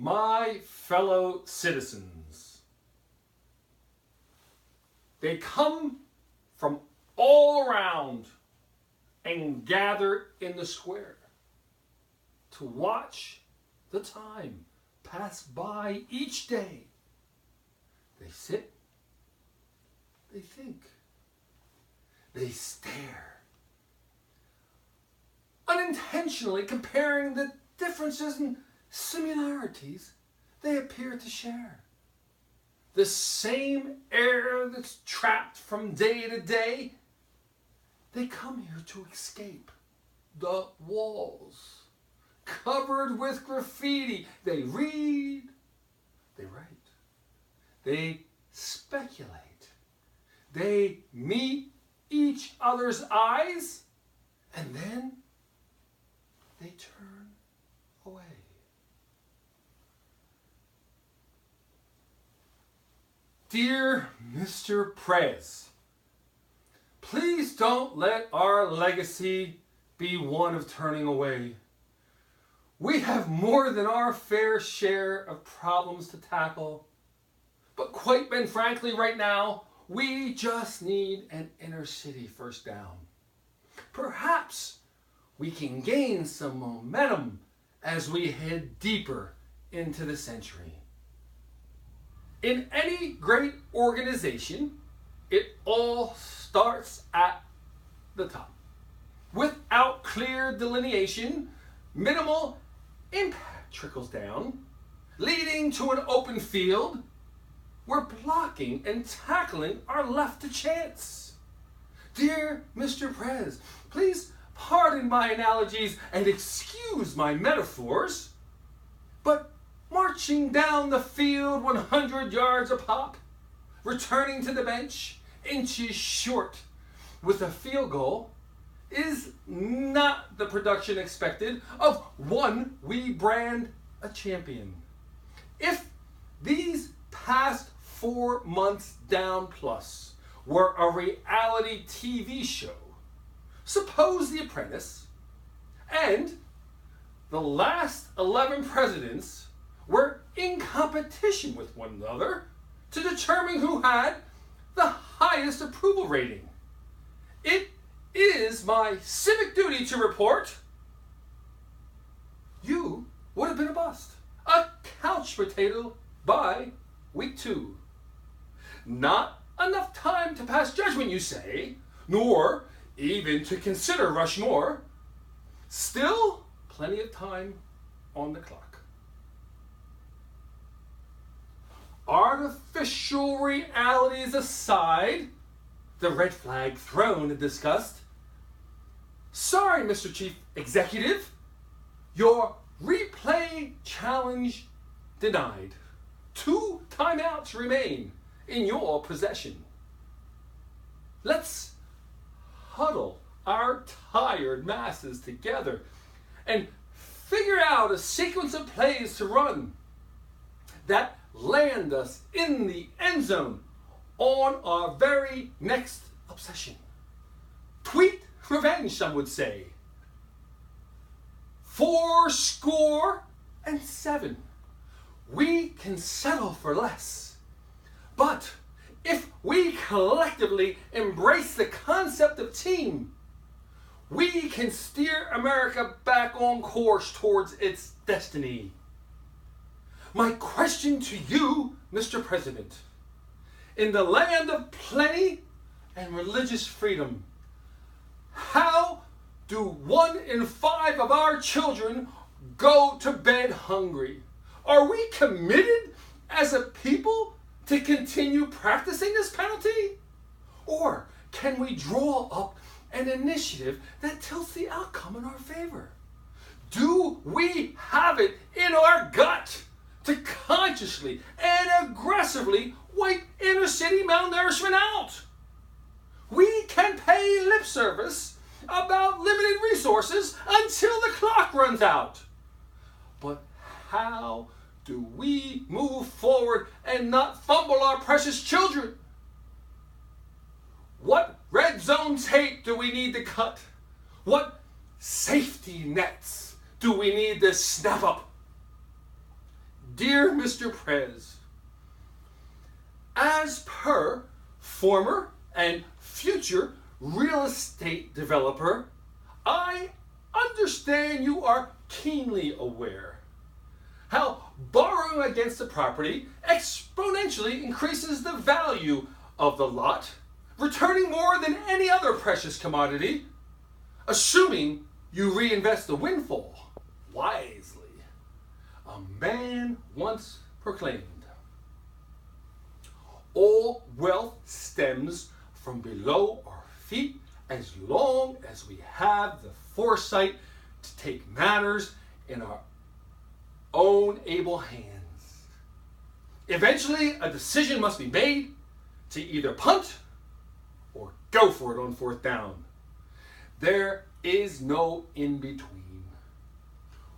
My fellow citizens, they come from all around and gather in the square to watch the time pass by each day. They sit, they think, they stare, unintentionally comparing the differences and similarities they appear to share. The same air that's trapped from day to day, they come here to escape. The walls, covered with graffiti, they read, they write, they speculate, they meet each other's eyes, and then they turn away. Dear Mr. Prez, please don't let our legacy be one of turning away. We have more than our fair share of problems to tackle. But quite frankly, right now, we just need an inner city first down. Perhaps we can gain some momentum as we head deeper into the century. In any great organization, it all starts at the top. Without clear delineation, minimal impact trickles down, leading to an open field where blocking and tackling are left to chance. Dear Mr. Prez, please pardon my analogies and excuse my metaphors, but marching down the field 100 yards a pop, returning to the bench inches short with a field goal is not the production expected of one we brand a champion. If these past 4 months down plus were a reality TV show, suppose The Apprentice and the last 11 presidents were in competition with one another to determine who had the highest approval rating. It is my civic duty to report you would have been a bust, a couch potato by week 2. Not enough time to pass judgment, you say, nor even to consider Rushmore. Still plenty of time on the clock. Artificial realities aside, the red flag thrown and discussed. Sorry, Mr. Chief Executive, your replay challenge denied. 2 timeouts remain in your possession. Let's huddle our tired masses together and figure out a sequence of plays to run that land us in the end zone on our very next obsession. Tweet revenge, some would say. 4-7. We can settle for less. But if we collectively embrace the concept of team, we can steer America back on course towards its destiny. My question to you, Mr. President, in the land of plenty and religious freedom, how do 1 in 5 of our children go to bed hungry? Are we committed as a people to continue practicing this penalty? Or can we draw up an initiative that tilts the outcome in our favor? Do we have it in our gut to consciously and aggressively wipe inner city malnourishment out? We can pay lip service about limited resources until the clock runs out. But how do we move forward and not fumble our precious children? What red zone tape do we need to cut? What safety nets do we need to snap up? Dear Mr. Prez, as per former and future real estate developer, I understand you are keenly aware how borrowing against the property exponentially increases the value of the lot, returning more than any other precious commodity, assuming you reinvest the windfall wisely. A man once proclaimed, all wealth stems from below our feet as long as we have the foresight to take matters in our own able hands. Eventually, a decision must be made to either punt or go for it on fourth down. There is no in-between.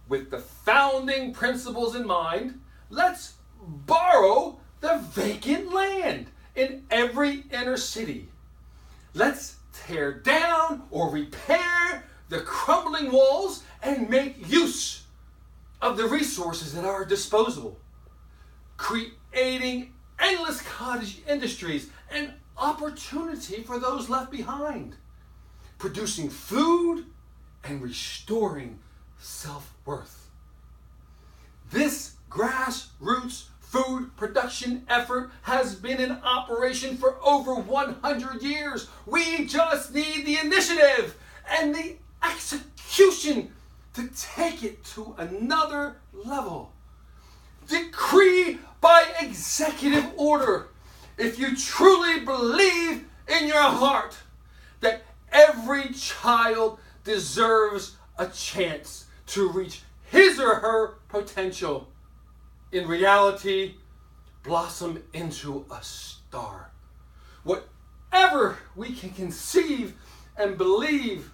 With the founding principles in mind, let's borrow the vacant land in every inner city. Let's tear down or repair the crumbling walls and make use of the resources at our disposal, creating endless cottage industries and opportunity for those left behind, producing food and restoring self-worth. This grassroots food production effort has been in operation for over 100 years. We just need the initiative and the execution to take it to another level. Decree by executive order, if you truly believe in your heart that every child deserves a chance to reach his or her potential, in reality, blossom into a star. Whatever we can conceive and believe,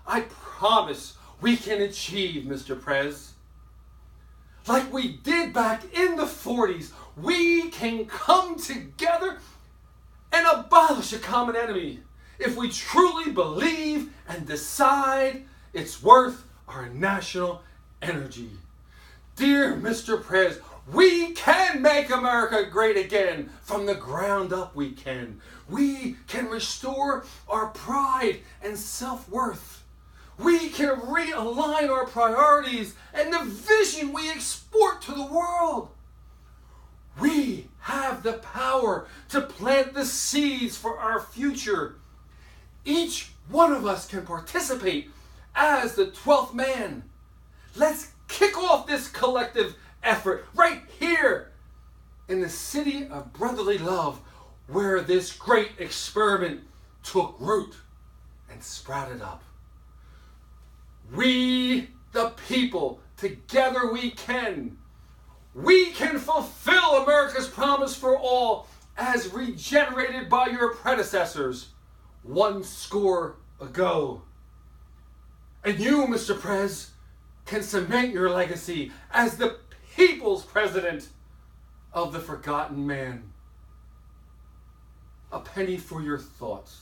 I promise we can achieve, Mr. Prez. Like we did back in the 40s, we can come together and abolish a common enemy if we truly believe and decide it's worth our national energy. Dear Mr. Prez, we can make America great again. From the ground up we can. We can restore our pride and self-worth. We can realign our priorities and the vision we export to the world. We have the power to plant the seeds for our future. Each one of us can participate as the 12th man. Let's kick off this collective effort right here in the city of brotherly love, where this great experiment took root and sprouted up. We, the people, together we can. We can fulfill America's promise for all as regenerated by your predecessors 100 ago. And you, Mr. Prez, can cement your legacy as the people's president of the forgotten man. A penny for your thoughts,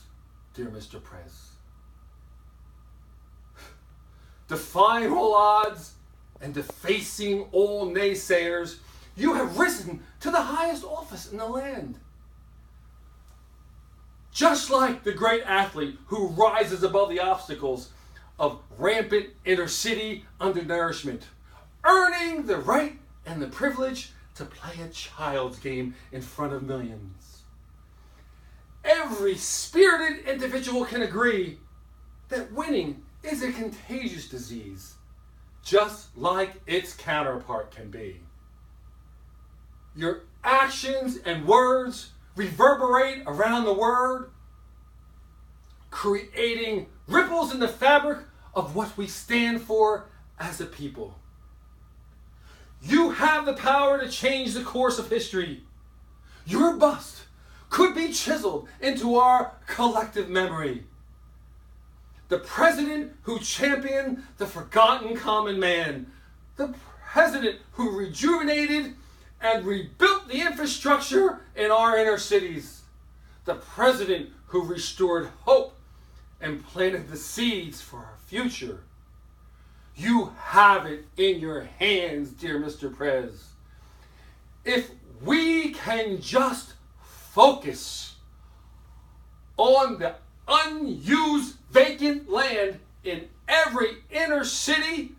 dear Mr. Prez. Defying all odds and defacing all naysayers, you have risen to the highest office in the land. Just like the great athlete who rises above the obstacles of rampant inner city undernourishment, earning the right and the privilege to play a child's game in front of millions. Every spirited individual can agree that winning is a contagious disease, just like its counterpart can be. Your actions and words reverberate around the world, creating ripples in the fabric of what we stand for as a people. You have the power to change the course of history. Your bust could be chiseled into our collective memory. The president who championed the forgotten common man. The president who rejuvenated and rebuilt the infrastructure in our inner cities. The president who restored hope and planted the seeds for our future. You have it in your hands, dear Mr. Prez. If we can just focus on the unused vacant land in every inner city,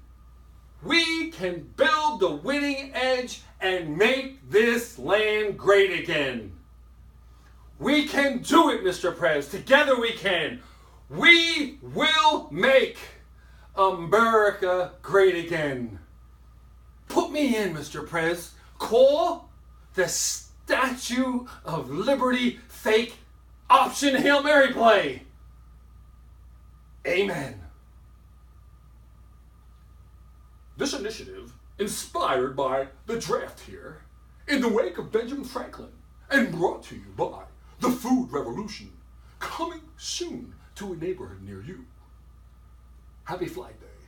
we can build the winning edge and make this land great again. We can do it, Mr. Prez. Together we can. We will make America great again. Put me in, Mr. Prez. Call the Statue of Liberty fake option Hail Mary play. Amen. This initiative, inspired by the draft here, in the wake of Benjamin Franklin, and brought to you by the Food Revolution, coming soon to a neighborhood near you. Happy Flag Day.